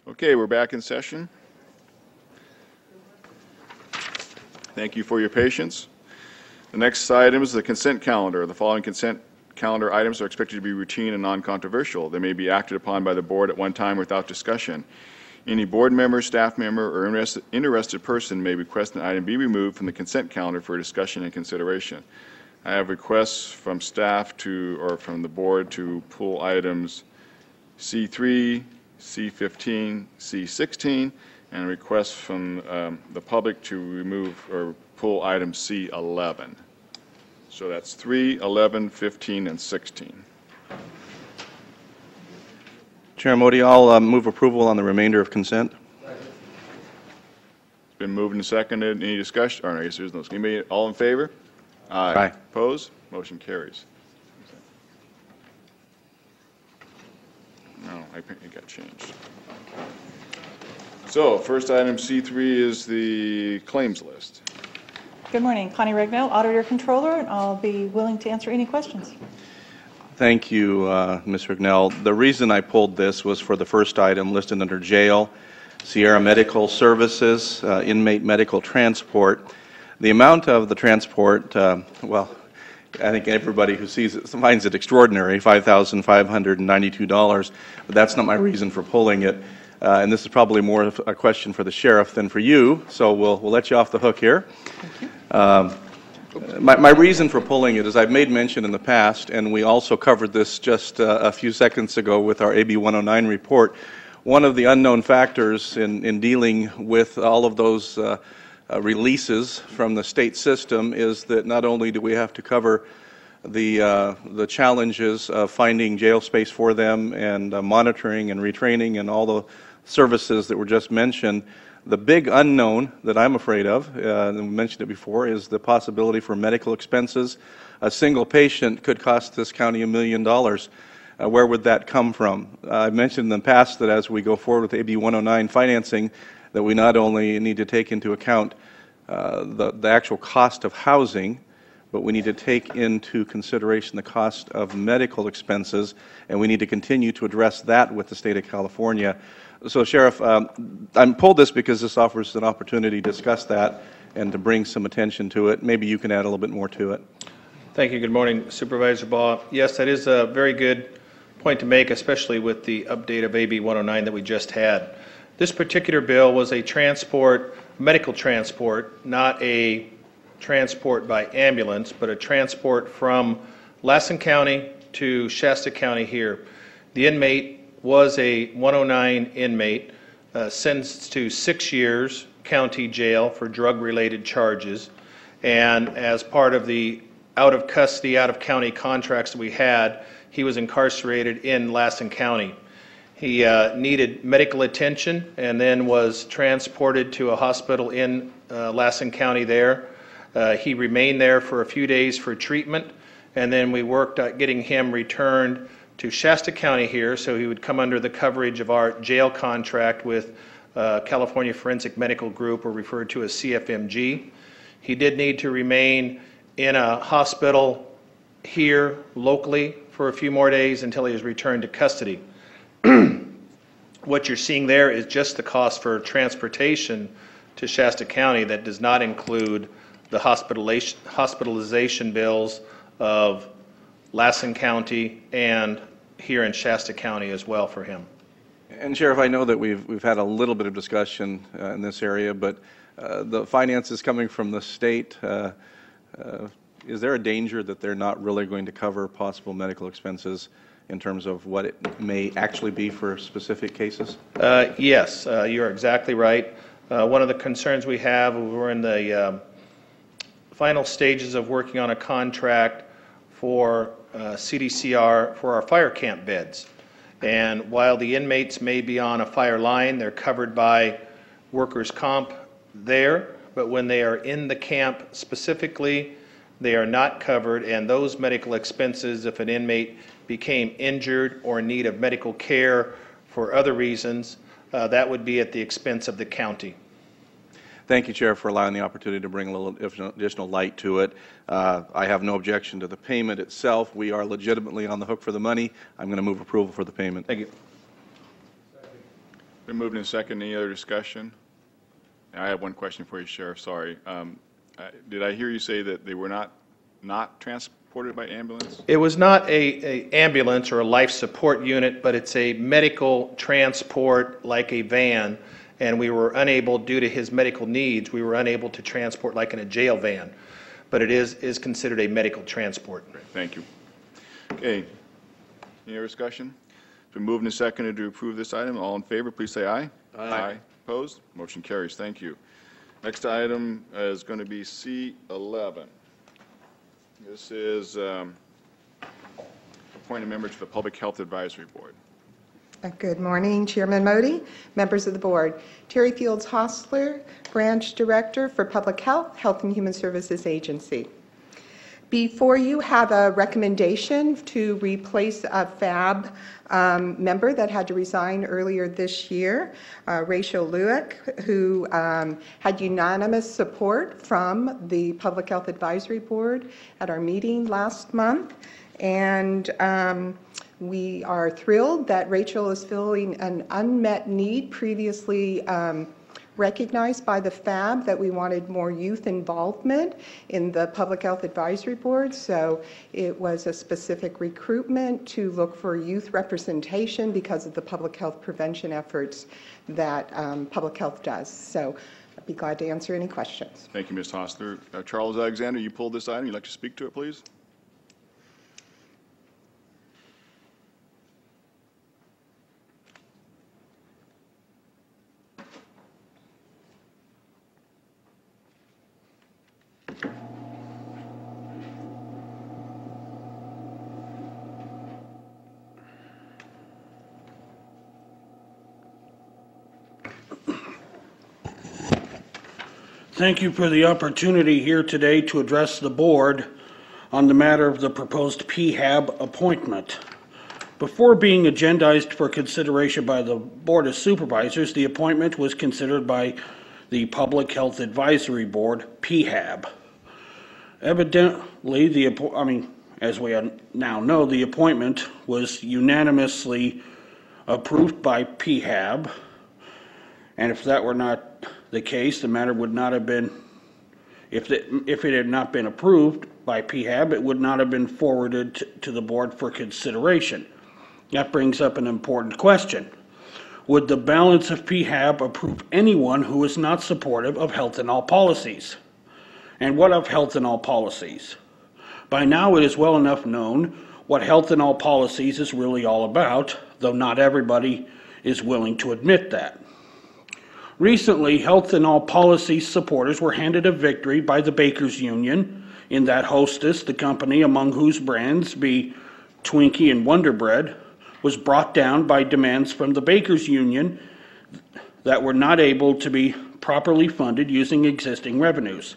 Okay, we're back in session. Thank you for your patience. The next item is the consent calendar. The following consent calendar items are expected to be routine and non-controversial. They may be acted upon by the board at one time without discussion. Any board member, staff member, or interested person may request an item be removed from the consent calendar for discussion and consideration. I have requests from staff or from the board to pull items C3, C15, C16, and requests from the public to remove or pull item C11. So that's 3, 11, 15, and 16. Chair Modi, I'll move approval on the remainder of consent. It's been moved and seconded. Any discussion? Or I guess there's no. Anybody all in favor? Aye. Opposed? Motion carries. No, I think it got changed. So, first item C3 is the claims list. Good morning. Connie Regnell, Auditor Controller, and I'll be willing to answer any questions. Thank you, Ms. Rignell. The reason I pulled this was for the first item listed under jail, Sierra Medical Services, inmate medical transport. The amount of the transport, well, I think everybody who sees it finds it extraordinary, $5,592, but that's not my reason for pulling it. And this is probably more of a question for the sheriff than for you, so we'll let you off the hook here. My reason for pulling it is I've made mention in the past, and we also covered this just a few seconds ago with our AB 109 report. One of the unknown factors in dealing with all of those releases from the state system is that not only do we have to cover the challenges of finding jail space for them and monitoring and retraining and all the services that were just mentioned, the big unknown that I'm afraid of, and we mentioned it before, is the possibility for medical expenses. A single patient could cost this county $1 million. Where would that come from? I've mentioned in the past that as we go forward with AB 109 financing, that we not only need to take into account the actual cost of housing, but we need to take into consideration the cost of medical expenses, and we need to continue to address that with the state of California. So, Sheriff, I pulled this because this offers an opportunity to discuss that and to bring some attention to it. Maybe you can add a little bit more to it. Thank you. Good morning, Supervisor Baugh. Yes, that is a very good point to make, especially with the update of AB 109 that we just had. This particular bill was a medical transport, not a transport by ambulance, but a transport from Lassen County to Shasta County here. The inmate was a 109 inmate, sentenced to 6 years county jail for drug-related charges, and as part of the out-of-custody, out-of-county contracts that we had, he was incarcerated in Lassen County. He needed medical attention and then was transported to a hospital in Lassen County there. He remained there for a few days for treatment, and then we worked at getting him returned to Shasta County here, so he would come under the coverage of our jail contract with California Forensic Medical Group, or referred to as CFMG. He did need to remain in a hospital here locally for a few more days until he was returned to custody. What you're seeing there is just the cost for transportation to Shasta County. That does not include the hospitalization bills of Lassen County and here in Shasta County as well for him. And Sheriff, I know that we've had a little bit of discussion in this area, but the finances coming from the state, is there a danger that they're not really going to cover possible medical expenses in terms of what it may actually be for specific cases? Yes, you're exactly right. One of the concerns we have, we're in the final stages of working on a contract for CDCR for our fire camp beds. And while the inmates may be on a fire line, they're covered by workers' comp there, but when they are in the camp specifically, they are not covered, and those medical expenses, if an inmate became injured or in need of medical care for other reasons, that would be at the expense of the county. Thank you, Chair, for allowing the opportunity to bring a little additional light to it. I have no objection to the payment itself. We are legitimately on the hook for the money. I'm going to move approval for the payment. Thank you. Been moved in second. Any other discussion? I have one question for you, Sheriff. Sorry. Did I hear you say that they were not transported by ambulance? It was not a ambulance or a life support unit, but it's a medical transport like a van, and we were unable, due to his medical needs, we were unable to transport like in a jail van. But it is considered a medical transport. Great, thank you. Okay. Any other discussion? It's been moved and seconded to approve this item. All in favor, please say aye. Aye. Opposed? Motion carries. Thank you. Next item is going to be C11. This is appoint a member to the Public Health Advisory Board. Good morning, Chairman Modi, members of the board. Terry Fields Hostler, Branch Director for Public Health, Health and Human Services Agency. Before you have a recommendation to replace a FAB member that had to resign earlier this year, Rachel Lewick, who had unanimous support from the Public Health Advisory Board at our meeting last month. And we are thrilled that Rachel is filling an unmet need previously recognized by the FAB, that we wanted more youth involvement in the Public Health Advisory Board. So it was a specific recruitment to look for youth representation because of the public health prevention efforts that public health does. So I'd be glad to answer any questions. Thank you, Ms. Hostler. Charles Alexander, you pulled this item. You'd like to speak to it, please? Thank you for the opportunity here today to address the board on the matter of the proposed PHAB appointment. Before being agendized for consideration by the Board of Supervisors, the appointment was considered by the Public Health Advisory Board, PHAB. Evidently, as we now know, the appointment was unanimously approved by PHAB, and if that were not the case, the matter would not have been, if it had not been approved by PHAB, it would not have been forwarded to the board for consideration. That brings up an important question. Would the balance of PHAB approve anyone who is not supportive of health in all policies? And what of health in all policies? By now it is well enough known what health in all policies is really all about, though not everybody is willing to admit that. Recently, Health in All Policies supporters were handed a victory by the Bakers Union in that Hostess, the company among whose brands be Twinkie and Wonder Bread, was brought down by demands from the Bakers Union that were not able to be properly funded using existing revenues.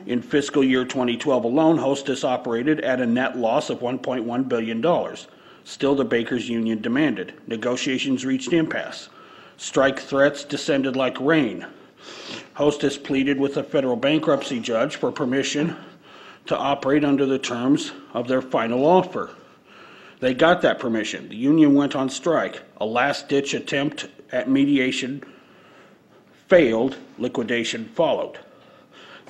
In fiscal year 2012 alone, Hostess operated at a net loss of $1.1 billion. Still, the Bakers Union demanded. Negotiations reached impasse. Strike threats descended like rain. Hostess pleaded with a federal bankruptcy judge for permission to operate under the terms of their final offer. They got that permission. The union went on strike. A last-ditch attempt at mediation failed. Liquidation followed.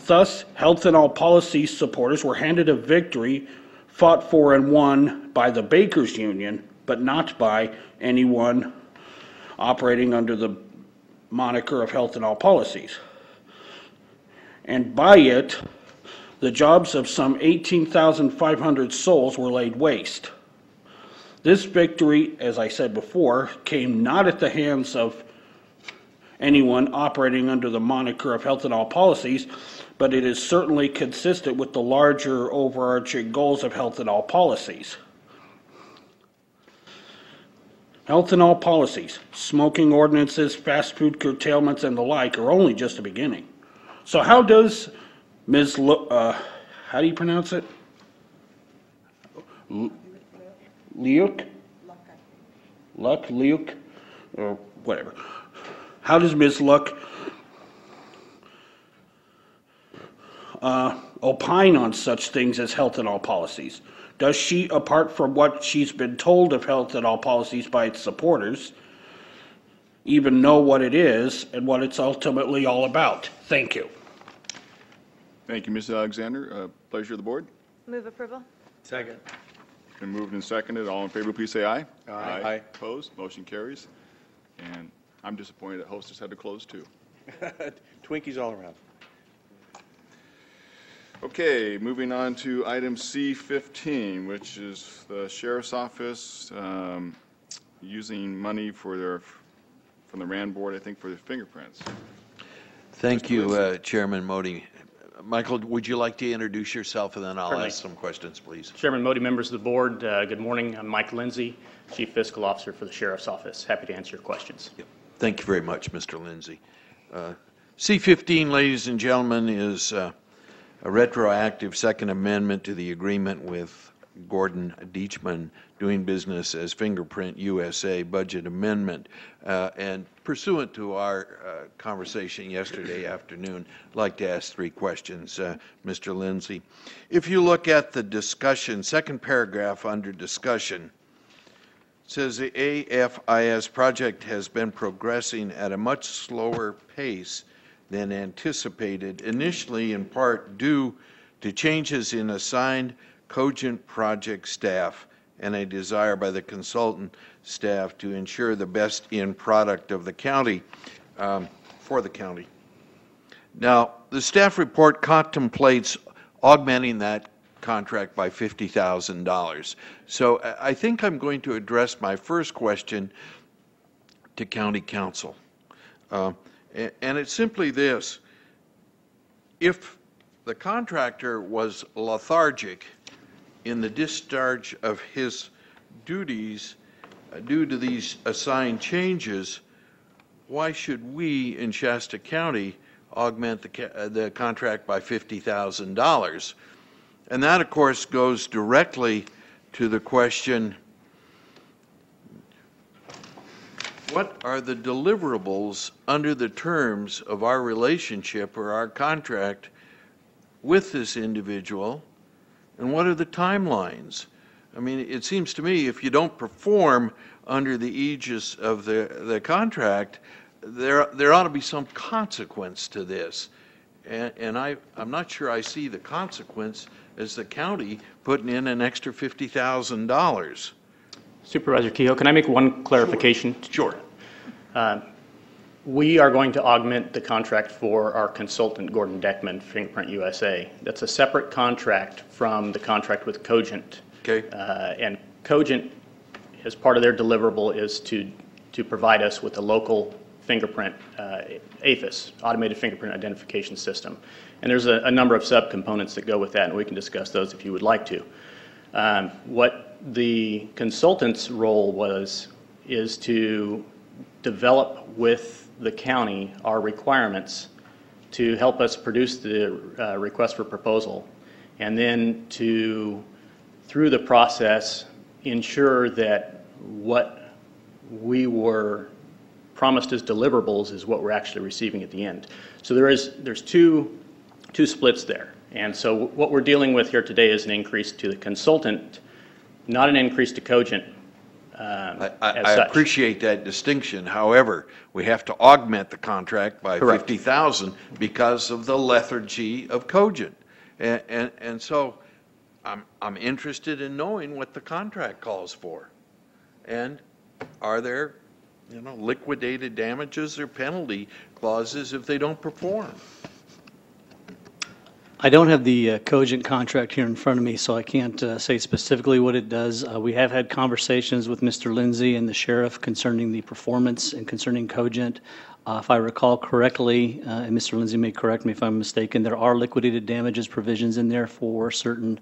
Thus, Health in All Policies supporters were handed a victory fought for and won by the Bakers Union, but not by anyone operating under the moniker of Health in All Policies. And by it, the jobs of some 18,500 souls were laid waste. This victory, as I said before, came not at the hands of anyone operating under the moniker of Health in All Policies, but it is certainly consistent with the larger overarching goals of Health in All Policies. Health in all policies, smoking ordinances, fast food curtailments, and the like are only just the beginning. So how does Ms. how do you pronounce it? Leuk? Leuk, or whatever. How does Ms. Luck opine on such things as health in all policies? Does she, apart from what she's been told of health in all policies by its supporters, even know what it is and what it's ultimately all about. Thank you. Thank you, Ms. Alexander. Pleasure of the board. Move approval. Second. Been moved and seconded. All in favor, please say aye. Aye. Opposed? Motion carries. And I'm disappointed that Hostess had to close too. Twinkies all around. Okay, moving on to item C15, which is the Sheriff's Office using money for from the RAND Board, I think, for the fingerprints. Thank you, Chairman Modi. Michael, would you like to introduce yourself, and then I'll Certainly. ask some questions, please. Chairman Modi, members of the board, good morning. I'm Mike Lindsay, Chief Fiscal Officer for the Sheriff's Office. Happy to answer your questions. Yep. Thank you very much, Mr. Lindsay. C15, ladies and gentlemen, is a retroactive Second Amendment to the agreement with Gordon Deachman, doing business as Fingerprint USA budget amendment. And pursuant to our conversation yesterday afternoon, I'd like to ask three questions, Mr. Lindsay. If you look at the discussion, second paragraph under discussion, it says the AFIS project has been progressing at a much slower pace than anticipated, initially in part due to changes in assigned Cogent project staff and a desire by the consultant staff to ensure the best end product of the county, for the county. Now, the staff report contemplates augmenting that contract by $50,000. So I think I'm going to address my first question to County Council. And it's simply this: if the contractor was lethargic in the discharge of his duties due to these assigned changes, why should we in Shasta County augment the contract by $50,000? And that, of course, goes directly to the question, what are the deliverables under the terms of our relationship or our contract with this individual, and what are the timelines? I mean, it seems to me if you don't perform under the aegis of the contract, there ought to be some consequence to this. And I'm not sure I see the consequence as the county putting in an extra $50,000. Supervisor Kehoe, can I make one clarification? Sure. We are going to augment the contract for our consultant, Gordon Deckman, Fingerprint USA. That's a separate contract from the contract with Cogent. Okay. And Cogent, as part of their deliverable, is to provide us with a local fingerprint, AFIS, Automated Fingerprint Identification System. And there's a number of subcomponents that go with that, and we can discuss those if you would like to. What the consultant's role is to develop with the county our requirements to help us produce the request for proposal, and then to, through the process, ensure that what we were promised as deliverables is what we're actually receiving at the end. So there's two splits there. And so what we're dealing with here today is an increase to the consultant, not an increase to Cogent. I appreciate that distinction. However, we have to augment the contract by $50,000 because of the lethargy of Cogent. And so I'm interested in knowing what the contract calls for. And are there, liquidated damages or penalty clauses if they don't perform? I don't have the Cogent contract here in front of me, so I can't say specifically what it does. We have had conversations with Mr. Lindsay and the sheriff concerning the performance and concerning Cogent. If I recall correctly, and Mr. Lindsay may correct me if I'm mistaken, there are liquidated damages provisions in there for certain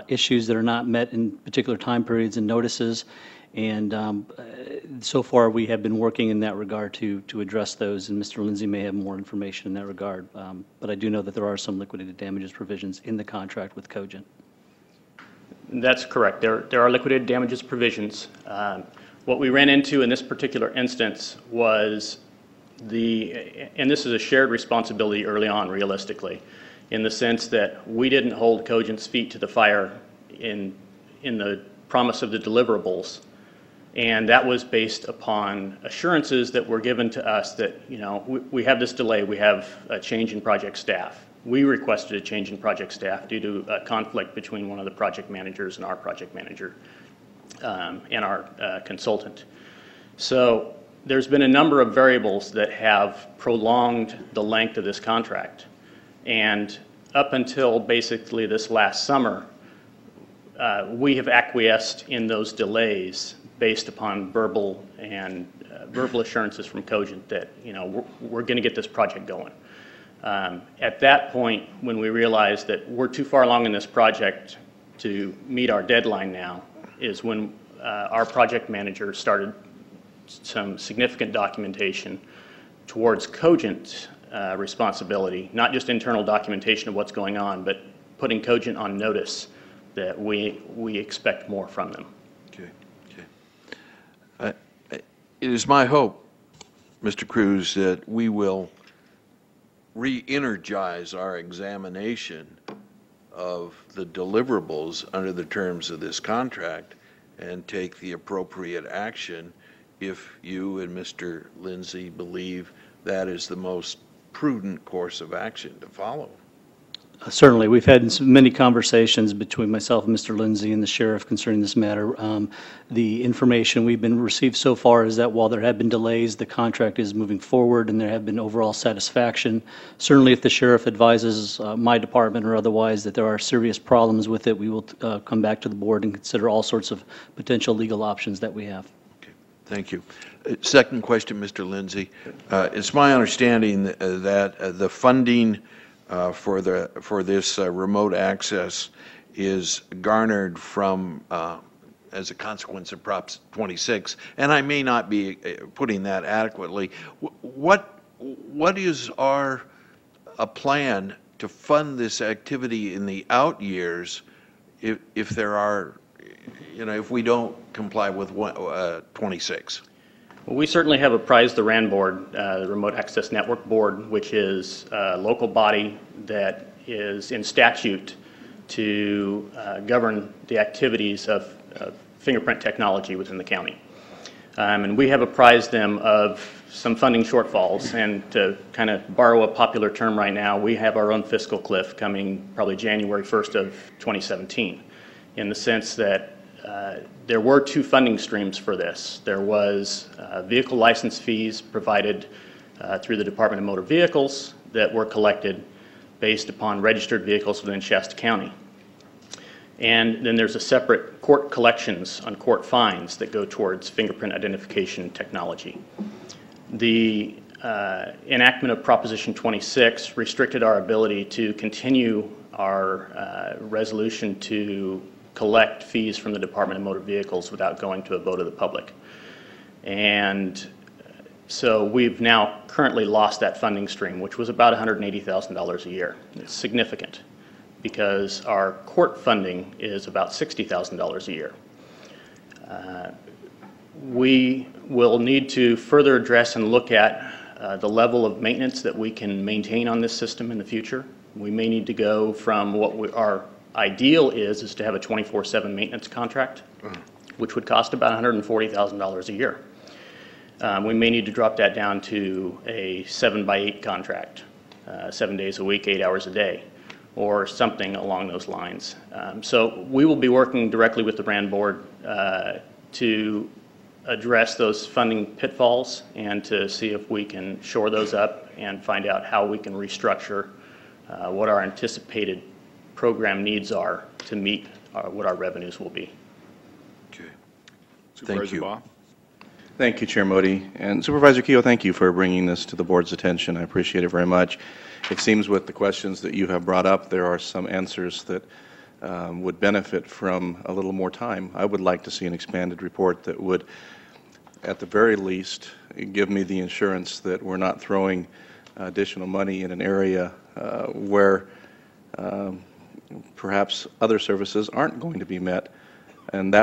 issues that are not met in particular time periods and notices. And so far, we have been working in that regard to address those, and Mr. Lindsay may have more information in that regard. But I do know that there are some liquidated damages provisions in the contract with Cogent. That's correct. There are liquidated damages provisions. What we ran into in this particular instance was and this is a shared responsibility early on, realistically, in the sense that we didn't hold Cogent's feet to the fire in the promise of the deliverables And that was based upon assurances that were given to us that, we have this delay, we have a change in project staff. We requested a change in project staff due to a conflict between one of the project managers and our project manager and our consultant. So there's been a number of variables that have prolonged the length of this contract. And up until basically this last summer, we have acquiesced in those delays based upon verbal assurances from Cogent that we're going to get this project going. At that point, when we realized that we're too far along in this project to meet our deadline now, is when our project manager started some significant documentation towards Cogent's responsibility, not just internal documentation of what's going on, but putting Cogent on notice that we expect more from them. Okay. It is my hope, Mr. Cruz, that we will re-energize our examination of the deliverables under the terms of this contract and take the appropriate action if you and Mr. Lindsay believe that is the most prudent course of action to follow. Certainly. We've had many conversations between myself and Mr. Lindsay and the sheriff concerning this matter. The information we've been received so far is that while there have been delays, the contract is moving forward and there have been overall satisfaction. Certainly if the sheriff advises my department or otherwise that there are serious problems with it, we will come back to the board and consider all sorts of potential legal options that we have. Okay. Thank you. Second question, Mr. Lindsay. It's my understanding that the funding for this remote access is garnered from as a consequence of Prop 26, and I may not be putting that adequately. What is our plan to fund this activity in the out years if there are, if we don't comply with 26? Well, we certainly have apprised the RAN board, the Remote Access Network Board, which is a local body that is in statute to govern the activities of fingerprint technology within the county. And we have apprised them of some funding shortfalls, and to kind of borrow a popular term right now, we have our own fiscal cliff coming probably January 1st of 2017, in the sense that there were two funding streams for this. There was vehicle license fees provided through the Department of Motor Vehicles that were collected based upon registered vehicles within Shasta County. And then there's a separate court collections on court fines that go towards fingerprint identification technology. The enactment of Proposition 26 restricted our ability to continue our resolution to collect fees from the Department of Motor Vehicles without going to a vote of the public. And so we've now currently lost that funding stream, which was about $180,000 a year. It's significant because our court funding is about $60,000 a year. We will need to further address and look at the level of maintenance that we can maintain on this system in the future. We may need to go from what our ideal is to have a 24/7 maintenance contract, which would cost about $140,000 a year. We may need to drop that down to a 7x8 contract, 7 days a week, 8 hours a day, or something along those lines. So we will be working directly with the RAN board to address those funding pitfalls and to see if we can shore those up and find out how we can restructure what our anticipated program needs are to meet what our revenues will be. Okay. Supervisor Baugh. Thank you, Chair Modi. And Supervisor Keogh, thank you for bringing this to the board's attention. I appreciate it very much. It seems with the questions that you have brought up, there are some answers that would benefit from a little more time. I would like to see an expanded report that would, at the very least, give me the assurance that we're not throwing additional money in an area where perhaps other services aren't going to be met, and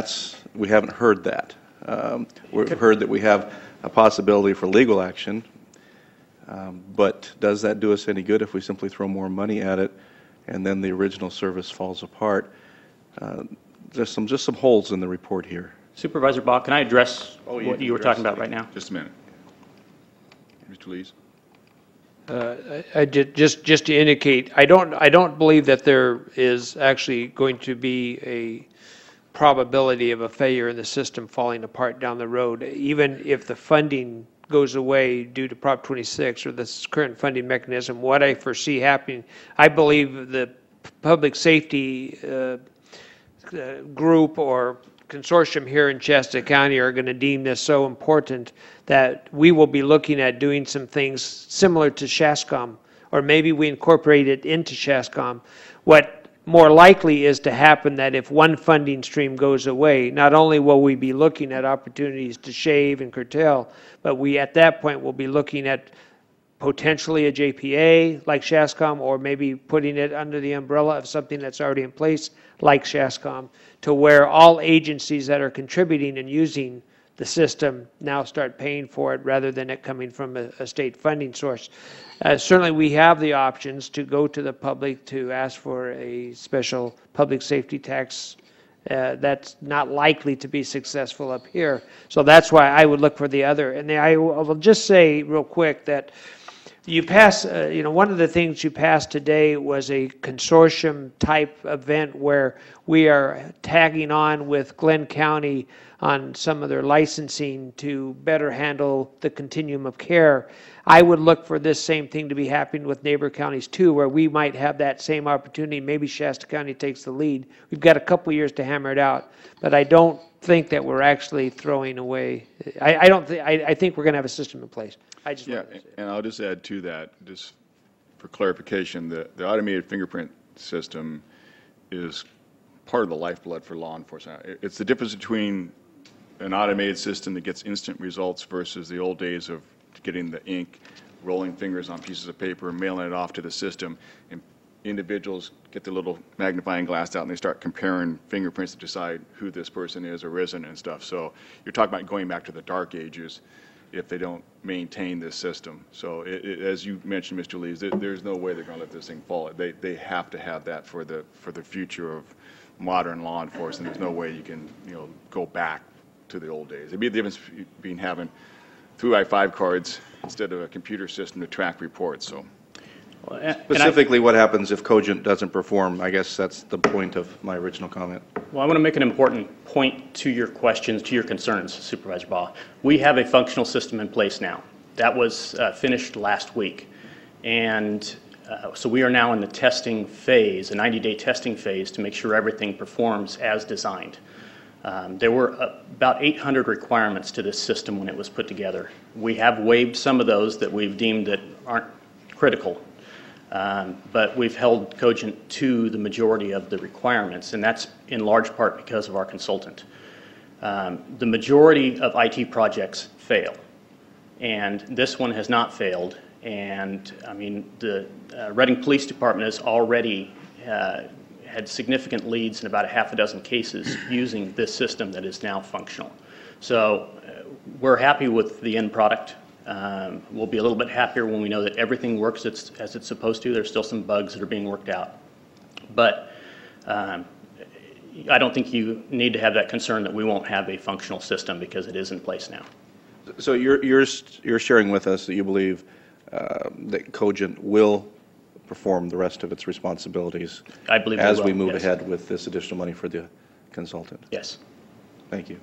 we haven't heard that. We've heard that we have a possibility for legal action, but does that do us any good if we simply throw more money at it and then the original service falls apart? There's just some holes in the report here. Supervisor Bach, can I address Oh, what you were talking about right now? Just a minute. Mr. Lees? Just to indicate, I don't believe that there is actually going to be a probability of a failure in the system falling apart down the road, even if the funding goes away due to Prop 26 or this current funding mechanism. What I foresee happening, I believe the public safety group or consortium here in Shasta County are going to deem this so important that we will be looking at doing some things similar to SHASCOM, or maybe we incorporate it into SHASCOM. What more likely is to happen that if one funding stream goes away, not only will we be looking at opportunities to shave and curtail, but we at that point will be looking at potentially a JPA like SHASCOM, or maybe putting it under the umbrella of something that's already in place like SHASCOM, to where all agencies that are contributing and using the system now start paying for it rather than it coming from a state funding source. Certainly we have the options to go to the public to ask for a special public safety tax. That's not likely to be successful up here. So that's why I would look for the other. And I will just say real quick that you pass, one of the things you passed today was a consortium type event where we are tagging on with Glenn County on some of their licensing to better handle the continuum of care. I would look for this same thing to be happening with neighbor counties too, where we might have that same opportunity. Maybe Shasta County takes the lead. We've got a couple years to hammer it out, but I don't think that we're actually throwing away. I think we're going to have a system in place. Yeah, and I'll just add to that, just for clarification, the automated fingerprint system is part of the lifeblood for law enforcement. It's the difference between an automated system that gets instant results versus the old days of getting the ink, rolling fingers on pieces of paper, and mailing it off to the system. And individuals get the little magnifying glass out and they start comparing fingerprints to decide who this person is or isn't and stuff. So you're talking about going back to the dark ages if they don't maintain this system. So as you mentioned, Mr. Lees, there's no way they're going to let this thing fall. They have to have that for the future of modern law enforcement. There's no way you can go back to the old days. It'd be the difference between having 3x5 cards instead of a computer system to track reports. So specifically, what happens if Cogent doesn't perform? I guess that's the point of my original comment. Well, I want to make an important point to your questions, to your concerns, Supervisor Baugh. We have a functional system in place now. That was finished last week. And so we are now in the testing phase, a 90-day testing phase, to make sure everything performs as designed. There were about 800 requirements to this system when it was put together. We have waived some of those that we've deemed that aren't critical. But we've held Cogent to the majority of the requirements, and that's in large part because of our consultant. The majority of IT projects fail, and this one has not failed. And I mean, the Reading Police Department has already had significant leads in about a half a dozen cases using this system that is now functional. So we're happy with the end product. We'll be a little bit happier when we know that everything works as it's supposed to. There's still some bugs that are being worked out. But I don't think you need to have that concern that we won't have a functional system, because it is in place now. So you're sharing with us that you believe that Cogent will perform the rest of its responsibilities I believe as we will, move yes. ahead with this additional money for the consultant. Yes. Thank you.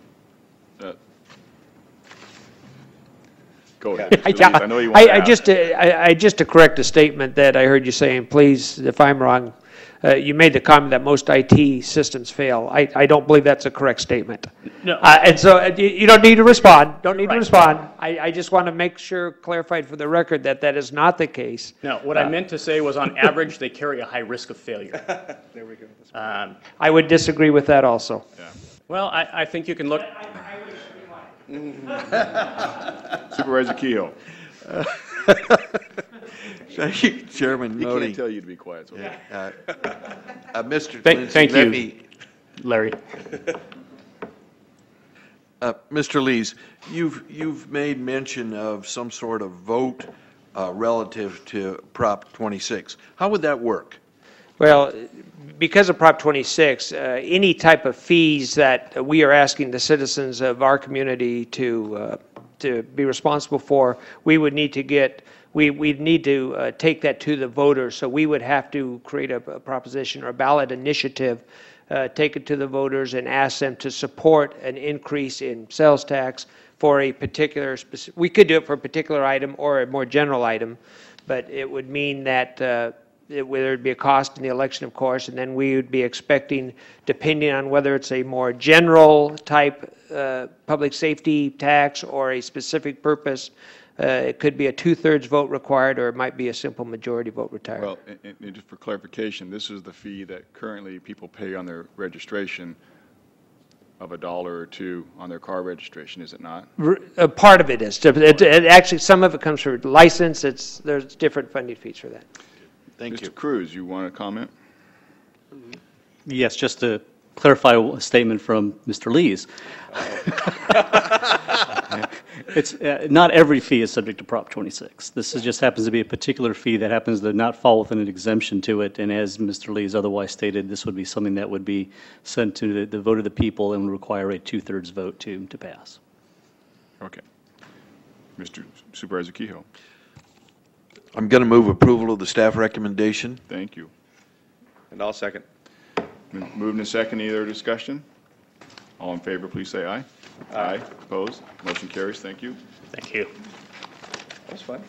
Go ahead. Mr. Lees. I know you want to ask. Just to correct a statement that I heard you saying, please, if I'm wrong, you made the comment that most IT systems fail. I don't believe that's a correct statement. No. And so you don't need to respond. Don't need to Right. respond. I just want to make sure, clarified for the record, that that is not the case. No, what I meant to say was, on average, they carry a high risk of failure. There we go. I would disagree with that also. Yeah. Well, I think you can look. Supervisor Kehoe. Thank you, Chairman He Modi. can't tell you to be quiet. So Mr. Thank Lindsay, you, let me- Larry. Mr. Lees, you've made mention of some sort of vote relative to Prop 26. How would that work? Well, because of Prop 26, any type of fees that we are asking the citizens of our community to be responsible for, we would need to get, we'd need to take that to the voters. So we would have to create a proposition or a ballot initiative, take it to the voters and ask them to support an increase in sales tax for a particular, we could do it for a particular item or a more general item, but it would mean that whether it'd be a cost in the election, of course, and then we would be expecting, depending on whether it's a more general type public safety tax or a specific purpose, it could be a 2/3 vote required, or it might be a simple majority vote required. Well, and just for clarification, this is the fee that currently people pay on their registration of $1 or $2 on their car registration, is it not? A part of it is. Actually, some of it comes from license. There's different funding fees for that. Thank you. Mr. Cruz, you want to comment? Yes, just to clarify a statement from Mr. Lees. It's not every fee is subject to Prop 26. This just happens to be a particular fee that happens to not fall within an exemption to it. And as Mr. Lees otherwise stated, this would be something that would be sent to the vote of the people and would require a 2/3 vote to pass. Okay. Mr. Supervisor Kehoe. I'm going to move approval of the staff recommendation. Thank you. And I'll second. Moved and second. Any other discussion? All in favor, please say aye. Aye. Opposed? Motion carries. Thank you. Thank you. That's fine.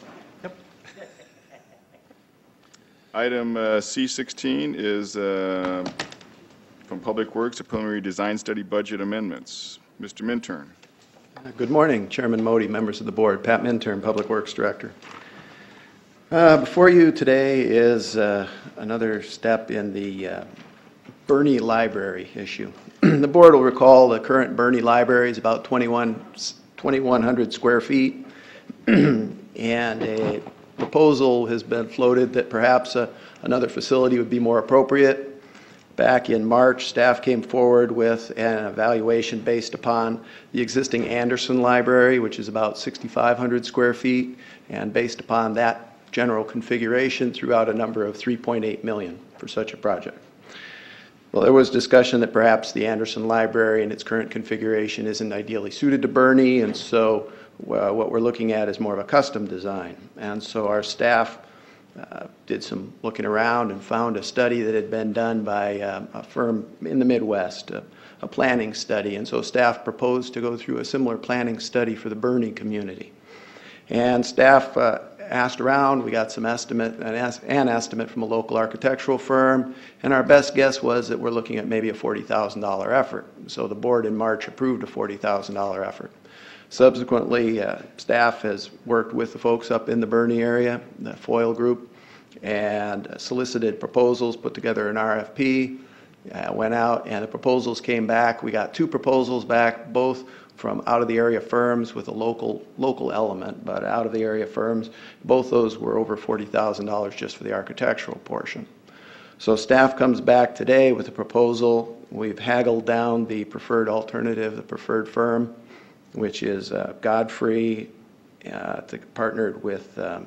Item C16 is from Public Works, a preliminary design study budget amendments. Mr. Minturn. Good morning, Chairman Modi, members of the board. Pat Minturn, Public Works Director. Before you today is another step in the Bernie Library issue. The board will recall the current Bernie Library is about 2,100 square feet, and a proposal has been floated that perhaps another facility would be more appropriate. Back in March, staff came forward with an evaluation based upon the existing Anderson Library, which is about 6,500 square feet, and based upon that general configuration threw out a number of $3.8 million for such a project. Well, there was discussion that perhaps the Anderson Library in its current configuration isn't ideally suited to Bernie, and so what we're looking at is more of a custom design. And so our staff did some looking around and found a study that had been done by a firm in the Midwest, a planning study, and so staff proposed to go through a similar planning study for the Bernie community. And staff asked around, we got an estimate from a local architectural firm, and our best guess was that we're looking at maybe a $40,000 effort. So the board in March approved a $40,000 effort. Subsequently, staff has worked with the folks up in the Bernie area, the FOIL group, and solicited proposals, put together an RFP, went out, and the proposals came back. We got 2 proposals back, both from out-of-the-area firms with a local element, but out-of-the-area firms. Both those were over $40,000 just for the architectural portion. So staff comes back today with a proposal. We've haggled down the preferred alternative, the preferred firm, which is Godfrey, partnered with a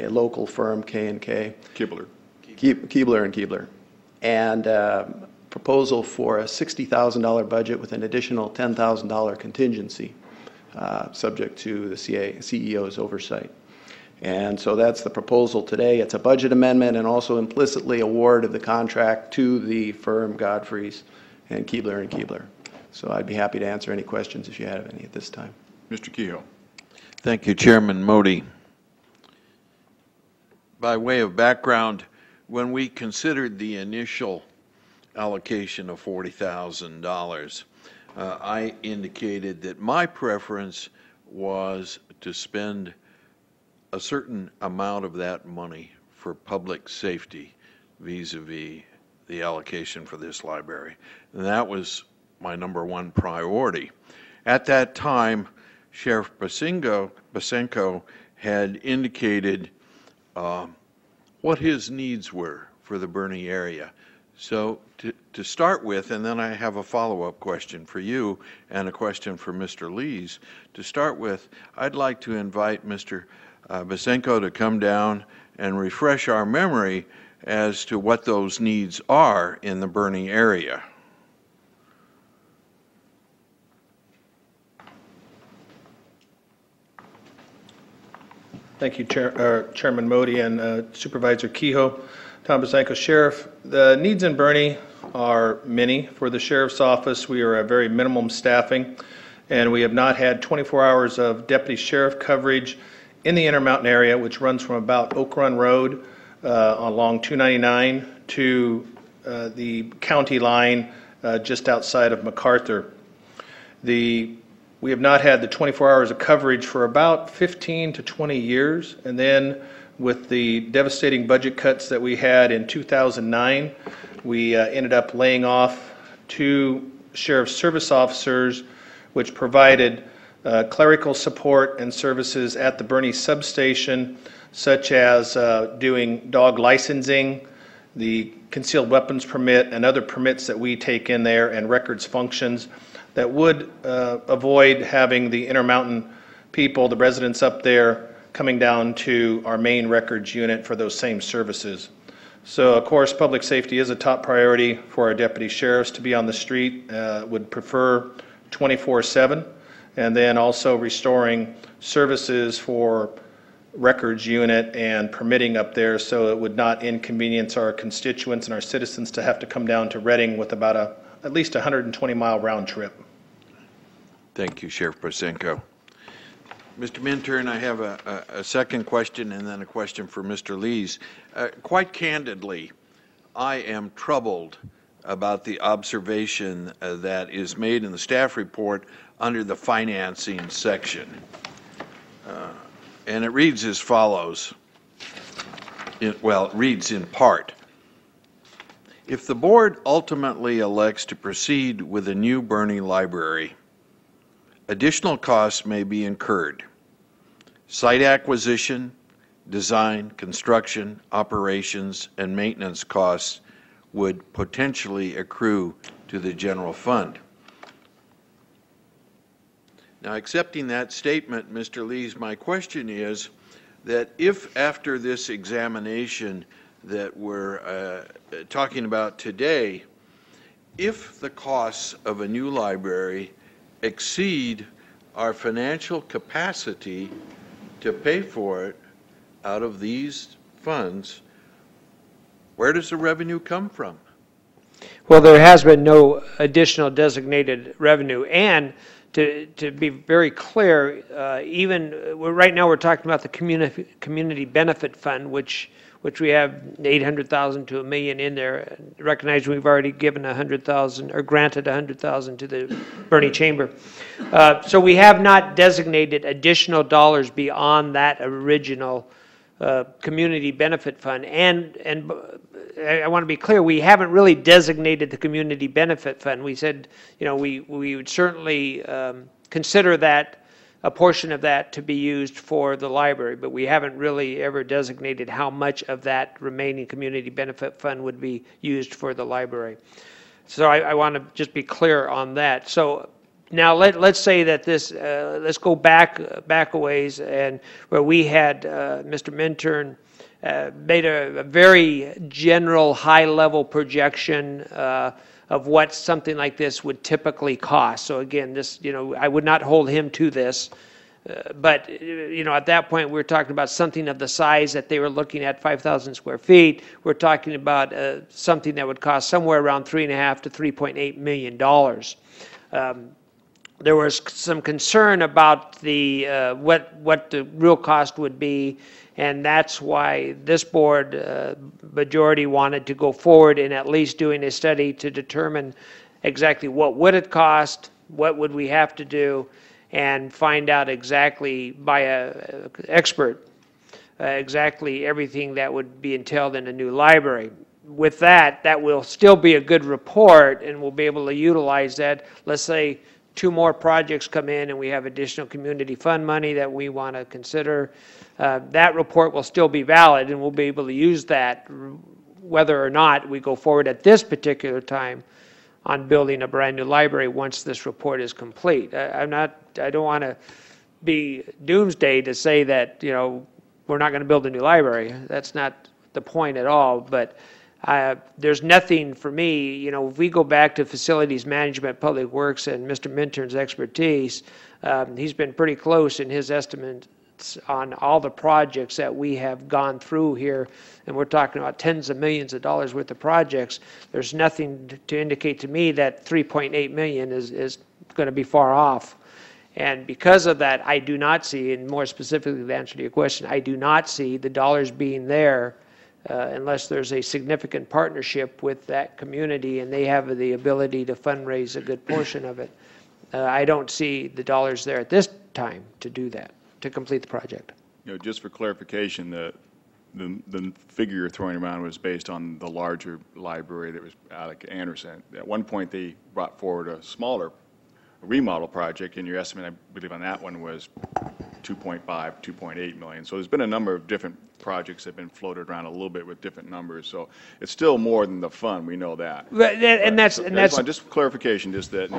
local firm, K&K. Kibler. Keebler and Keebler. And proposal for a $60,000 budget with an additional $10,000 contingency, subject to the CEO's oversight. And so that's the proposal today. It's a budget amendment and also implicitly award of the contract to the firm Godfrey's and Keebler. So I'd be happy to answer any questions if you have any at this time. Mr. Kehoe. Thank you, Chairman Modi. By way of background, when we considered the initial allocation of $40,000, I indicated that my preference was to spend a certain amount of that money for public safety vis-a-vis the allocation for this library. And that was my #1 priority. At that time, Sheriff Basenko had indicated what his needs were for the Bernie area. So to start with, and then I have a follow-up question for you and a question for Mr. Lees. To start with, I'd like to invite Mr. Basenko to come down and refresh our memory as to what those needs are in the Bernie area. Thank you, Chairman Modi and Supervisor Kehoe. Tom Basenko, Sheriff. The needs in Bernie are many. For the Sheriff's Office, we are at very minimum staffing, and we have not had 24 hours of Deputy Sheriff coverage in the Intermountain area, which runs from about Oak Run Road along 299 to the county line just outside of MacArthur. We have not had the 24 hours of coverage for about 15 to 20 years, and then with the devastating budget cuts that we had in 2009, we ended up laying off 2 Sheriff's Service officers, which provided clerical support and services at the Bernie substation, such as doing dog licensing, the concealed weapons permit, and other permits that we take in there, and records functions that would avoid having the Intermountain people, the residents up there, coming down to our main records unit for those same services. So, of course, public safety is a top priority for our deputy sheriffs to be on the street, would prefer 24/7, and then also restoring services for records unit and permitting up there so it would not inconvenience our constituents and our citizens to have to come down to Reading with about at least a 120-mile round trip. Thank you, Sheriff Basenko. Mr. Minturn, I have a second question and then a question for Mr. Lees. Quite candidly, I am troubled about the observation that is made in the staff report under the financing section. And it reads as follows. It reads in part. If the board ultimately elects to proceed with a new Bernie library, additional costs may be incurred. Site acquisition, design, construction, operations, and maintenance costs would potentially accrue to the general fund. Now, accepting that statement, Mr. Lees, my question is that if after this examination that we're talking about today, if the costs of a new library exceed our financial capacity to pay for it out of these funds, where does the revenue come from? Well, there has been no additional designated revenue, and to be very clear, right now we're talking about the community benefit fund, which we have $800,000 to $1 million in there. Recognize we've already given $100,000 or granted $100,000 to the Bernie Chamber. So we have not designated additional dollars beyond that original community benefit fund. And I want to be clear, we haven't really designated the community benefit fund. We said, we would certainly consider that, a portion of that, to be used for the library, but we haven't really ever designated how much of that remaining community benefit fund would be used for the library. So I want to just be clear on that. So now let's say that this, let's go back a ways, and where we had Mr. Minturn made a very general high-level projection of what something like this would typically cost. So again, this, I would not hold him to this, but at that point we're talking about something of the size that they were looking at, 5,000 square feet. We're talking about something that would cost somewhere around $3.5 to $3.8 million. There was some concern about the what the real cost would be, and that's why this board majority wanted to go forward in at least doing a study to determine exactly what would it cost, what would we have to do, and find out exactly by an expert exactly everything that would be entailed in a new library. With that will still be a good report, and we'll be able to utilize that. Let's say 2 more projects come in and we have additional community fund money that we want to consider. That report will still be valid, and we'll be able to use that whether or not we go forward at this particular time on building a brand new library once this report is complete. I don't want to be doomsday to say that, we're not going to build a new library. That's not the point at all, but there's nothing for me, if we go back to facilities management, public works, and Mr. Mintern's expertise, he's been pretty close in his estimates on all the projects that we have gone through here, and we're talking about tens of millions of dollars worth of projects. There's nothing to indicate to me that 3.8 million is going to be far off. And because of that, I do not see, and more specifically the answer to your question, I do not see the dollars being there unless there's a significant partnership with that community and they have the ability to fundraise a good portion of it. I don't see the dollars there at this time to do that, to complete the project. Just for clarification, the figure you're throwing around was based on the larger library that was Alec Anderson. At one point, they brought forward a smaller remodel project, and your estimate, I believe, on that one was 2.5, 2.8 million. So there's been a number of different projects that have been floated around a little bit with different numbers. So it's still more than the fund. We know that. That's just clarification. Just that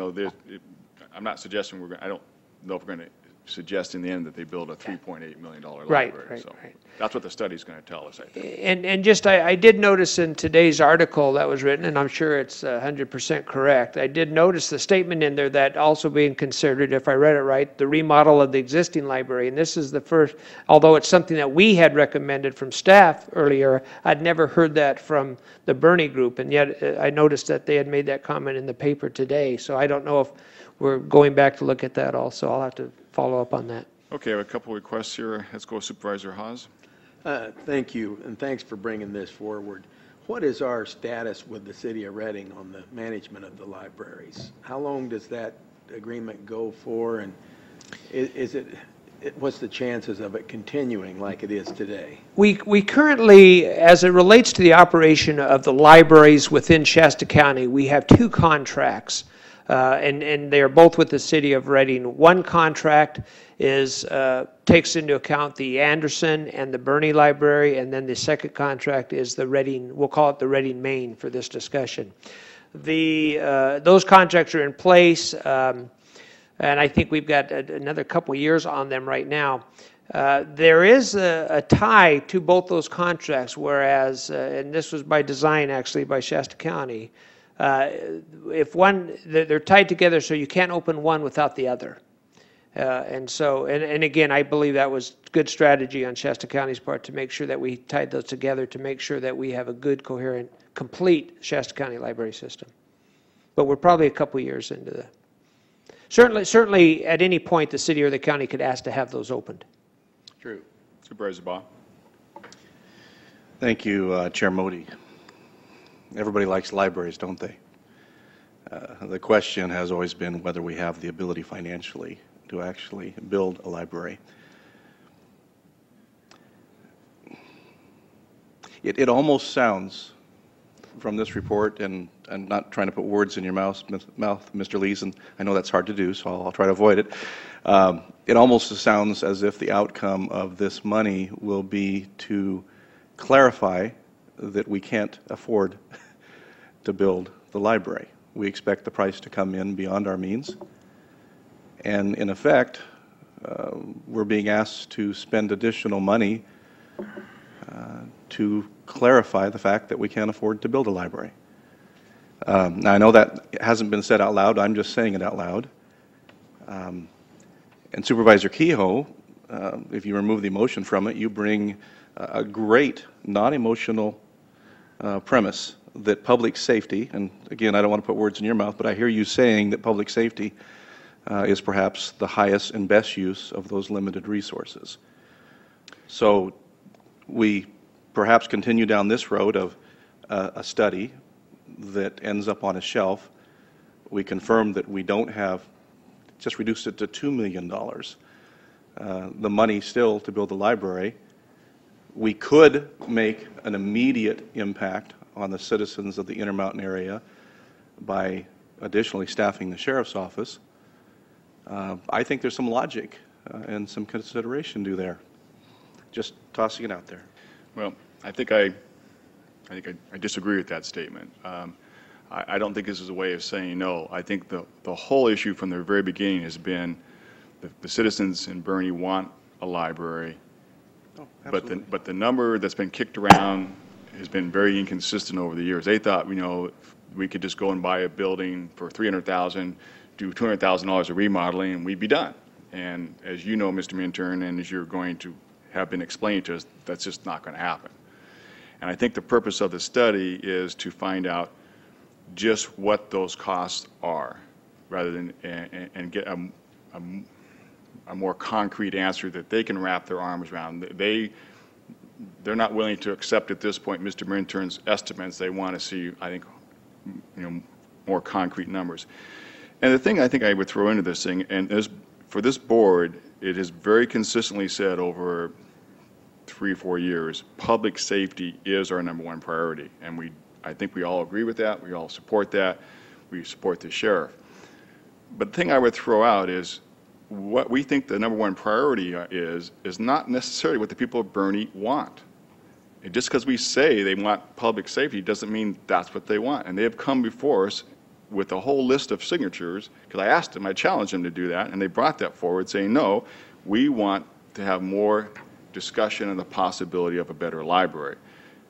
I'm not suggesting I don't know if we're going to suggest in the end that they build a $3.8 million library. Right. That's what the study's going to tell us, I think. And just, I did notice in today's article that was written, and I'm sure it's 100% correct, I did notice the statement in there that also being considered, if I read it right, the remodel of the existing library. And this is the first, although it's something that we had recommended from staff earlier, I'd never heard that from the Bernie group, and yet I noticed that they had made that comment in the paper today. So I don't know if we're going back to look at that also. I'll have to follow up on that. Okay, I have a couple of requests here. Let's go with Supervisor Haas. Thank you, and thanks for bringing this forward. What is our status with the City of Reading on the management of the libraries? How long does that agreement go for, and what's the chances of it continuing like it is today? We currently, as it relates to the operation of the libraries within Shasta County, we have two contracts. And they are both with the City of Reading. One contract takes into account the Anderson and the Bernie Library, and then the second contract is the Reading, we'll call it the Reading Main for this discussion. Those contracts are in place, and I think we've got another couple years on them right now. There is a tie to both those contracts, whereas, and this was by design actually by Shasta County, if they're tied together so you can't open one without the other. And again, I believe that was good strategy on Shasta County's part to make sure that we tied those together to make sure that we have a good, coherent, complete Shasta County library system. But we're probably a couple years into that. Certainly at any point the city or the county could ask to have those opened. True. Supervisor Baugh. Thank you, Chair Modi. Everybody likes libraries, don't they? The question has always been whether we have the ability financially to actually build a library. It almost sounds, from this report, and I'm not trying to put words in your mouth, Mr. Lees, and I know that's hard to do, so I'll try to avoid it. It almost sounds as if the outcome of this money will be to clarify that we can't afford to build the library. We expect the price to come in beyond our means. And in effect, we're being asked to spend additional money to clarify the fact that we can't afford to build a library. Now, I know that hasn't been said out loud. I'm just saying it out loud. And Supervisor Kehoe, if you remove the emotion from it, you bring a great, non-emotional premise that public safety, and again, I don't want to put words in your mouth, but I hear you saying that public safety is perhaps the highest and best use of those limited resources. So we perhaps continue down this road of a study that ends up on a shelf. We confirm that we don't have, just reduced it to $2 million, the money still to build the library. We could make an immediate impact on the citizens of the Intermountain area by additionally staffing the sheriff's office. I think there's some logic and some consideration due there. Just tossing it out there. Well, I think I I think I disagree with that statement. I don't think this is a way of saying no. I think the whole issue from the very beginning has been the citizens in Bernie want a library, but the number that's been kicked around has been very inconsistent over the years. They thought, we could just go and buy a building for $300,000, do $200,000 of remodeling, and we'd be done. And as you know, Mr. Minturn, and as you're going to have been explained to us, that's just not going to happen. And I think the purpose of the study is to find out just what those costs are, rather than and get a more concrete answer that they can wrap their arms around. They're not willing to accept at this point Mr. Minturn's estimates. They want to see, I think, more concrete numbers. And the thing I think I would throw into this thing, and for this board, it has very consistently said over 3 or 4 years, public safety is our #1 priority. And I think we all agree with that. We all support that. We support the sheriff. But the thing I would throw out is what we think the #1 priority is not necessarily what the people of Bernie want. And just because we say they want public safety doesn't mean that's what they want. And they have come before us with a whole list of signatures, because I asked them, I challenged them to do that, and they brought that forward saying, no, we want to have more discussion on the possibility of a better library.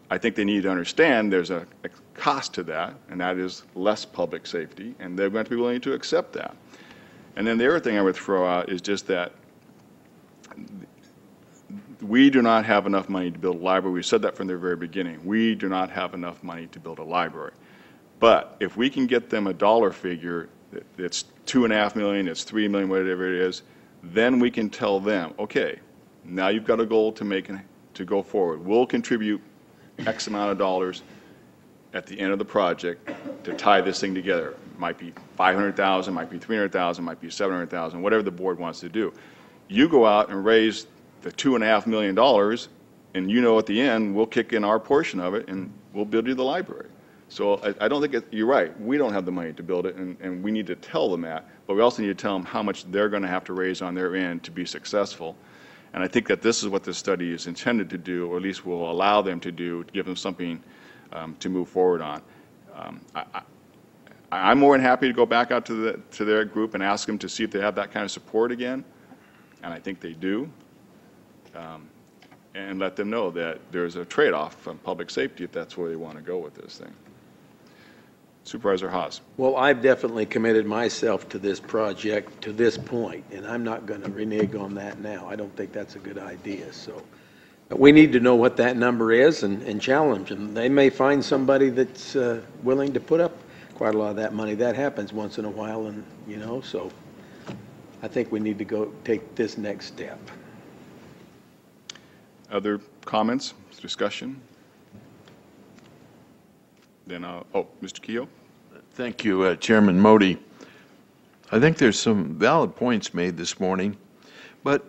I think they need to understand there's a cost to that, and that is less public safety, and they're going to be willing to accept that. And then the other thing I would throw out is just that we do not have enough money to build a library. We said that from the very beginning. We do not have enough money to build a library. But if we can get them a dollar figure that's $2.5 million, it's $3 million, whatever it is, then we can tell them, okay, now you've got a goal to go forward. We'll contribute X amount of dollars at the end of the project to tie this thing together. It might be $500,000, might be $300,000, might be $700,000, whatever the board wants to do. You go out and raise the $2.5 million, and at the end, we'll kick in our portion of it, and we'll build you the library. So I don't think you're right. We don't have the money to build it, and we need to tell them that, but we also need to tell them how much they're going to have to raise on their end to be successful. And I think that this is what this study is intended to do, or at least will allow them to do, to give them something to move forward on. I'm more than happy to go back out to their group and ask them to see if they have that kind of support again, and I think they do, and let them know that there's a trade-off from public safety if that's where they want to go with this thing. Supervisor Haas. Well, I've definitely committed myself to this project to this point, and I'm not going to renege on that now. I don't think that's a good idea. So we need to know what that number is and challenge them. They may find somebody that's willing to put up quite a lot of that money. That happens once in a while, and so I think we need to go take this next step. Other comments, discussion? Then, Mr. Keogh. Thank you, Chairman Modi. I think there's some valid points made this morning, but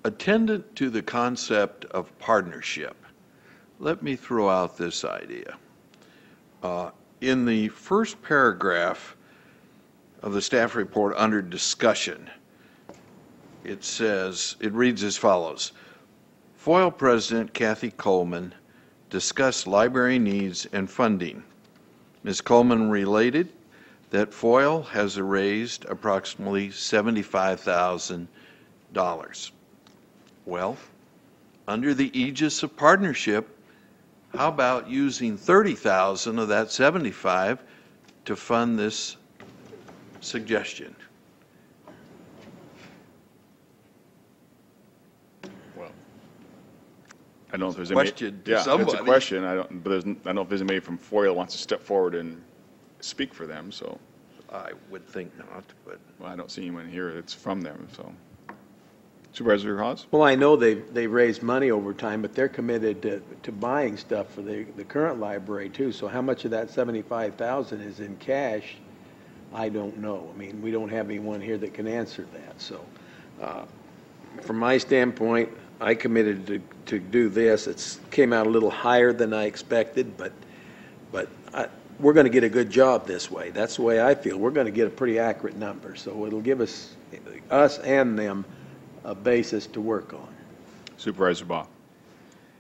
attendant to the concept of partnership, let me throw out this idea. In the first paragraph of the staff report under discussion, it reads as follows. FOIL President Kathy Coleman discussed library needs and funding. Ms. Coleman related that FOIL has raised approximately $75,000. Well, under the aegis of partnership, how about using $30,000 of that $75,000 to fund this suggestion? I don't know if there's question to yeah, somebody. It's a question. I don't know if there's anybody from FOIL wants to step forward and speak for them. So I would think not, but I don't see anyone here that's from them. So Supervisor Hawes? Well, I know they raised money over time, but they're committed to buying stuff for the current library too. So how much of that $75,000 is in cash? I don't know. I mean, we don't have anyone here that can answer that. So from my standpoint, I committed to do this. It came out a little higher than I expected, but we're going to get a good job this way. That's the way I feel. We're going to get a pretty accurate number, so it'll give us and them a basis to work on. Supervisor Baugh.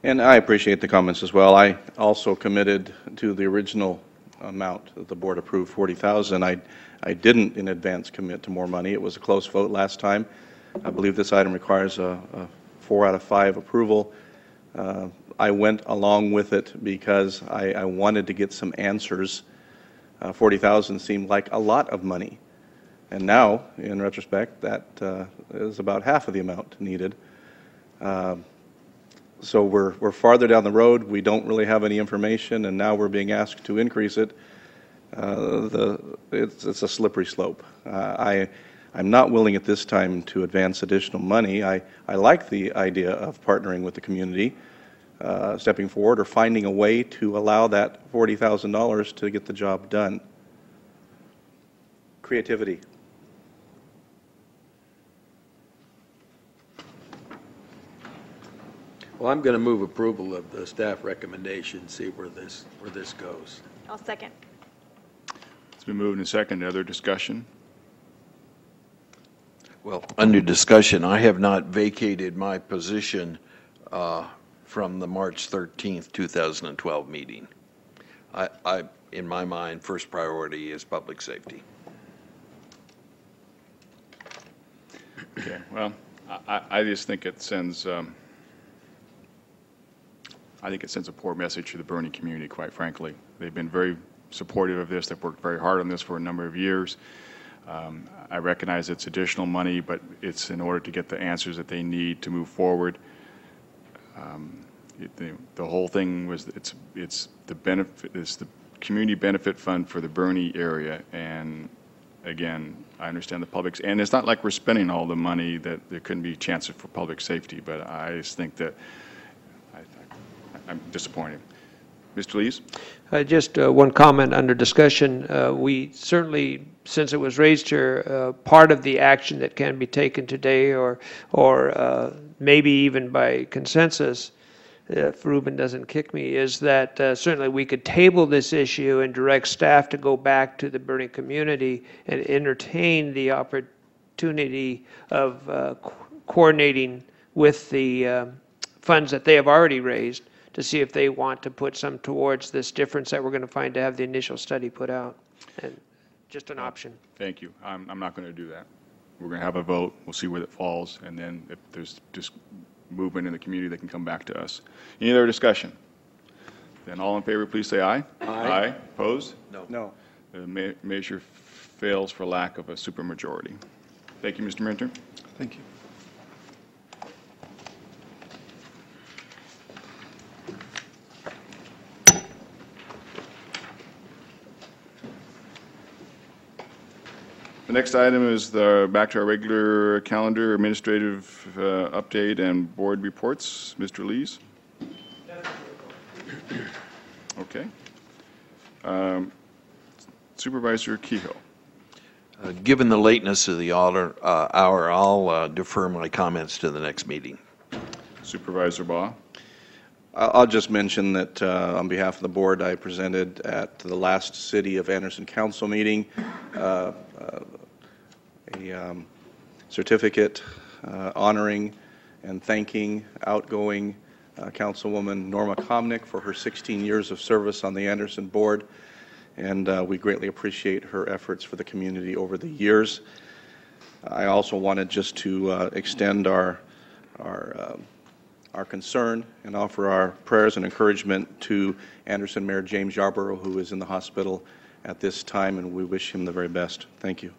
And I appreciate the comments as well. I also committed to the original amount that the board approved, 40,000. I didn't in advance commit to more money. It was a close vote last time. I believe this item requires a 4 out of 5 approval. I went along with it because I wanted to get some answers. 40,000 seemed like a lot of money. And now, in retrospect, that is about half of the amount needed. So we're farther down the road. We don't really have any information, and now we're being asked to increase it. It's a slippery slope. I'm not willing at this time to advance additional money. I like the idea of partnering with the community, stepping forward or finding a way to allow that $40,000 to get the job done. Creativity. Well, I'm going to move approval of the staff recommendation, see where this goes. I'll second. It's been moved and seconded. Other discussion? Well, under discussion, I have not vacated my position from the March 13th, 2012 meeting. In my mind, first priority is public safety. Okay, well, I just think it sends, I think it sends a poor message to the Bernie community, quite frankly. They've been very supportive of this. They've worked very hard on this for a number of years. I recognize it's additional money, but it's in order to get the answers that they need to move forward. The whole thing was it's the community benefit fund for the Bernie area, and again, I understand the public's, and it's not like we're spending all the money that there couldn't be chances for public safety, but I just think that I'm disappointed. Mr. Lees? Just one comment under discussion. We certainly, since it was raised here, part of the action that can be taken today or maybe even by consensus, if Ruben doesn't kick me, is that certainly we could table this issue and direct staff to go back to the Bernie community and entertain the opportunity of coordinating with the funds that they have already raised to see if they want to put some towards this difference that we're going to find to have the initial study put out. And just an option. Thank you. I'm not going to do that. We're going to have a vote. We'll see where it falls, and then if there's just movement in the community, they can come back to us. Any other discussion? Then all in favor, please say aye. Aye. Opposed? No. No. The measure fails for lack of a supermajority. Thank you, Mr. Minter. Thank you. The next item is back to our regular calendar, administrative update and board reports. Mr. Lees? Okay. Supervisor Kehoe. Given the lateness of the hour, I'll defer my comments to the next meeting. Supervisor Baugh. I'll just mention that on behalf of the board, I presented at the last City of Anderson Council meeting a certificate honoring and thanking outgoing Councilwoman Norma Komnick for her 16 years of service on the Anderson board, and we greatly appreciate her efforts for the community over the years. I also wanted just to extend our concern and offer our prayers and encouragement to Anderson Mayor James Yarborough, who is in the hospital at this time, and we wish him the very best. Thank you.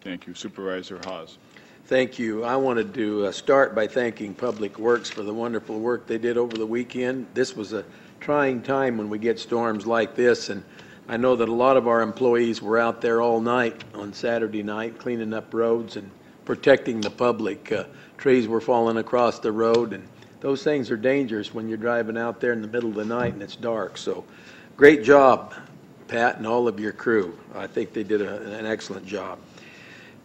Thank you. Supervisor Haas. Thank you. I wanted to start by thanking Public Works for the wonderful work they did over the weekend. This was a trying time when we get storms like this, and I know that a lot of our employees were out there all night on Saturday night cleaning up roads and protecting the public. Trees were falling across the road, and those things are dangerous when you're driving out there in the middle of the night and it's dark. So great job, Pat, and all of your crew. I think they did an excellent job.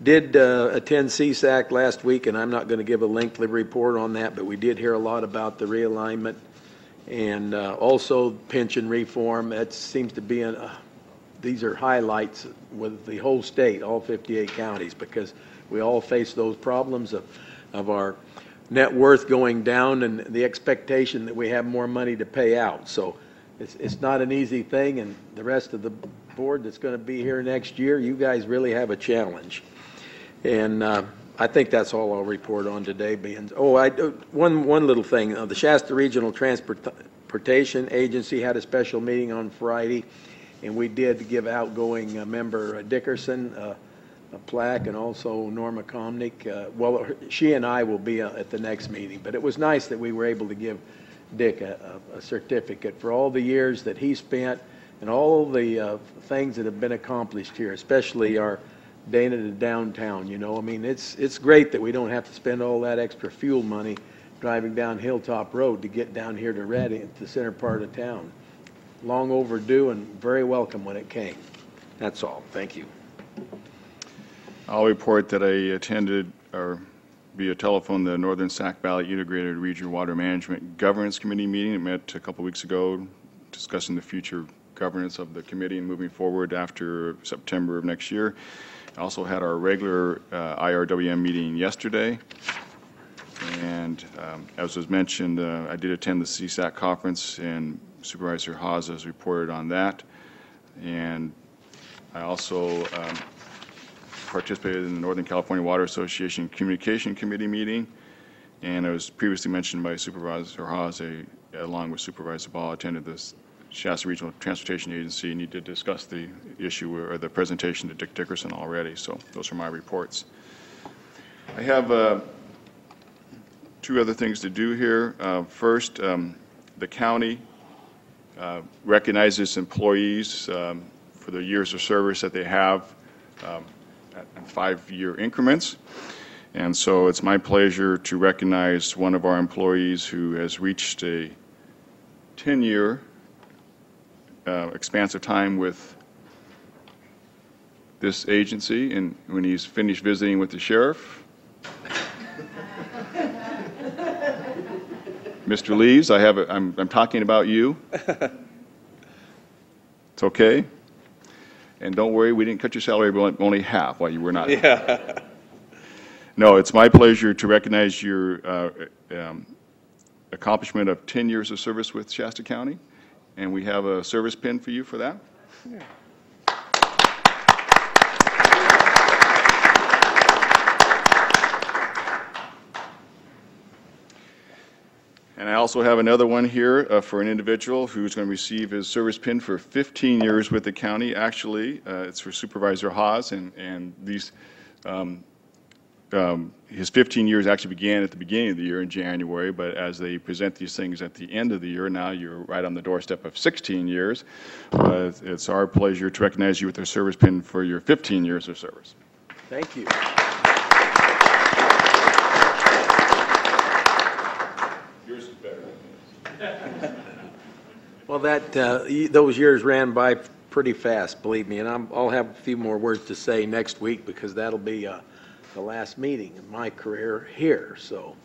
Did attend CSAC last week, and I'm not going to give a lengthy report on that, but we did hear a lot about the realignment and also pension reform. That seems to be these are highlights with the whole state, all 58 counties, because we all face those problems of our net worth going down and the expectation that we have more money to pay out. So it's not an easy thing, and the rest of the board that's going to be here next year, you guys really have a challenge. And I think that's all I'll report on today. One little thing. The Shasta Regional Transportation Agency had a special meeting on Friday, and we did give outgoing member Dickerson a plaque, and also Norma Comnick. Well, she and I will be at the next meeting, but it was nice that we were able to give Dick a certificate for all the years that he spent and all the things that have been accomplished here, especially our Dana to downtown. You know, I mean, it's great that we don't have to spend all that extra fuel money driving down Hilltop Road to get down here to Reading, the center part of town. Long overdue and very welcome when it came. That's all. Thank you. I'll report that I attended via telephone the Northern Sac Valley Integrated Regional Water Management Governance Committee meeting. It met a couple weeks ago discussing the future governance of the committee and moving forward after September of next year. I also had our regular IRWM meeting yesterday. And as was mentioned, I did attend the CSAC conference, and Supervisor Haas has reported on that. And I also participated in the Northern California Water Association Communication Committee meeting, and it was previously mentioned by Supervisor Haas, along with Supervisor Ball, attended this Shasta Regional Transportation Agency, and he did discuss the issue or the presentation to Dick Dickerson already. So those are my reports. I have two other things to do here. First, the county recognizes employees for the years of service that they have in 5-year increments. And so it's my pleasure to recognize one of our employees who has reached a 10-year expansive time with this agency, and when he's finished visiting with the sheriff. Mr. Lees, I'm talking about you. It's okay. And don't worry, we didn't cut your salary only half while you were not. Yeah. No, it's my pleasure to recognize your accomplishment of 10 years of service with Shasta County, and we have a service pin for you for that. Yeah. And I also have another one here for an individual who's going to receive his service pin for 15 years with the county. Actually, it's for Supervisor Haas, and these his 15 years actually began at the beginning of the year in January, but as they present these things at the end of the year, now you're right on the doorstep of 16 years. It's our pleasure to recognize you with a service pin for your 15 years of service. Thank you. Yours is better than his. Well, those years ran by pretty fast, believe me, and I'll have a few more words to say next week, because that'll be the last meeting in my career here. So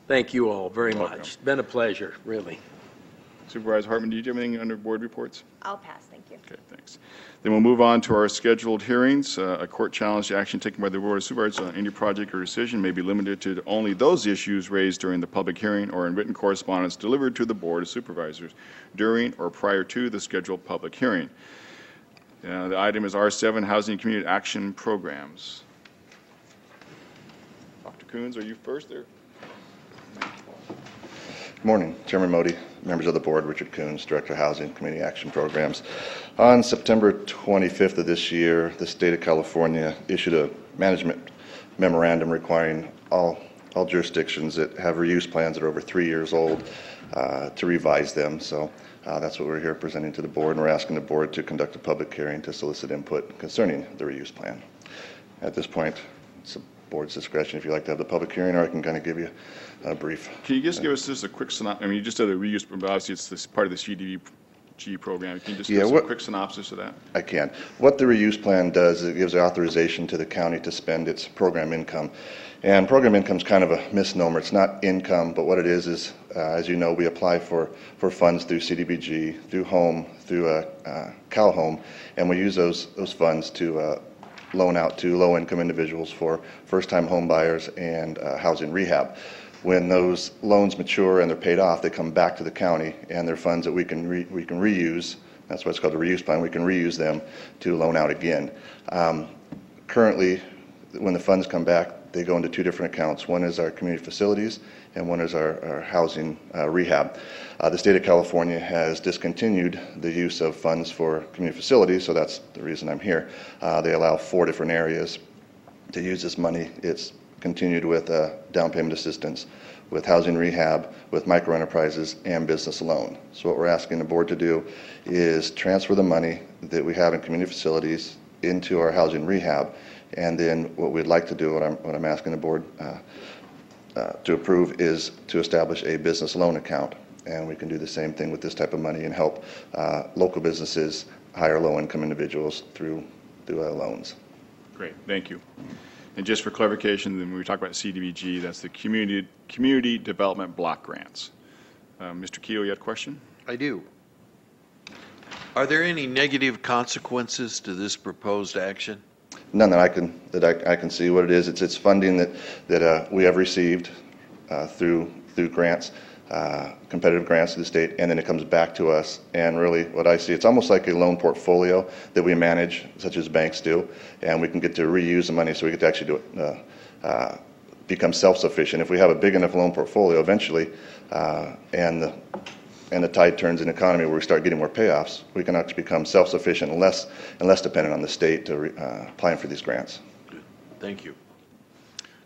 thank you all very much. It's been a pleasure, really. Supervisor Hartman, do you have anything under board reports? I'll pass, thank you. Okay, thanks. Then we'll move on to our scheduled hearings. A court challenge action taken by the Board of Supervisors on any project or decision may be limited to only those issues raised during the public hearing or in written correspondence delivered to the Board of Supervisors during or prior to the scheduled public hearing. The item is R7, Housing and Community Action Programs. Dr. Coons, are you first there? Good morning, Chairman Modi, members of the board, Richard Coons, Director of Housing and Community Action Programs. On September 25th of this year, the state of California issued a management memorandum requiring all jurisdictions that have reuse plans that are over 3 years old to revise them. So that's what we're here presenting to the board, and we're asking the board to conduct a public hearing to solicit input concerning the reuse plan. At this point, it's the board's discretion if you'd like to have the public hearing, or I can kind of give you a brief. Can you just give us just a quick synopsis? I mean, you just said the reuse, but obviously it's this part of the CDBG program. Can you just give us a quick synopsis of that? I can. What the reuse plan does is it gives authorization to the county to spend its program income. And program income is kind of a misnomer. It's not income, but what it is as you know, we apply for funds through CDBG, through HOME, through CalHome, and we use those funds to loan out to low-income individuals for first-time home buyers and housing rehab. When those loans mature and they're paid off, they come back to the county, and they're funds that we can reuse. That's why it's called a reuse plan. We can reuse them to loan out again. Currently, when the funds come back, they go into two different accounts. One is our community facilities, and one is our housing rehab. The state of California has discontinued the use of funds for community facilities, so that's the reason I'm here. They allow 4 different areas to use this money. It's continued with down payment assistance, with housing rehab, with micro enterprises, and business loan. So what we're asking the board to do is transfer the money that we have in community facilities into our housing rehab, and then what we'd like to do, what I'm asking the board to approve, is to establish a business loan account. And we can do the same thing with this type of money and help local businesses hire low-income individuals through loans. Great, thank you. And just for clarification, when we talk about CDBG, that's the Community Development Block Grants. Mr. Keough, you had a question? I do. Are there any negative consequences to this proposed action? None that I can see. What it is, it's funding that we have received through grants, competitive grants to the state, and then it comes back to us. And really, what I see, it's almost like a loan portfolio that we manage, such as banks do, and we can get to reuse the money, so we get to actually do it, become self-sufficient. If we have a big enough loan portfolio, eventually, and the tide turns in the economy where we start getting more payoffs, we can actually become self-sufficient and less dependent on the state to applying for these grants. Good. Thank you.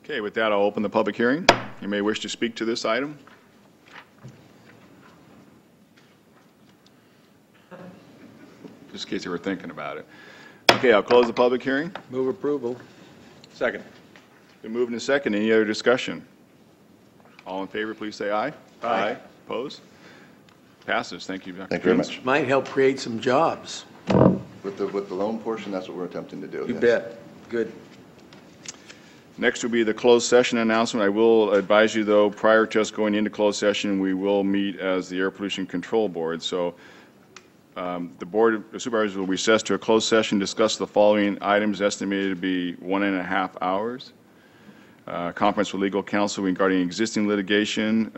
Okay, with that, I'll open the public hearing. You may wish to speak to this item. Just in case you were thinking about it. Okay, I'll close the public hearing. Move approval. Second. Been moved and second. Any other discussion? All in favor, please say aye. Aye. Opposed? Passes. Thank you, Dr. Thank you very Coons. much. Might help create some jobs. With the loan portion, that's what we're attempting to do. You yes. bet. Good. Next will be the closed session announcement. I will advise you, though, prior to us going into closed session, we will meet as the Air Pollution Control Board. So the Board of Supervisors will recess to a closed session, discuss the following items estimated to be 1.5 hours. Conference with legal counsel regarding existing litigation.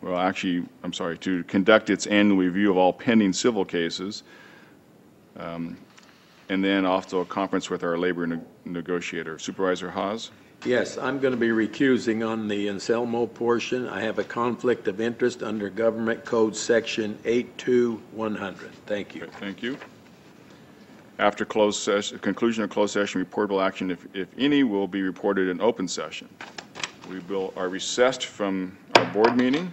Well, actually, I'm sorry, to conduct its annual review of all pending civil cases. And then also a conference with our labor negotiator. Supervisor Haas? Yes, I'm going to be recusing on the Anselmo portion. I have a conflict of interest under Government Code Section 82100. Thank you. Okay, thank you. After closed session, conclusion of closed session, reportable action, if any, will be reported in open session. We are recessed from our board meeting.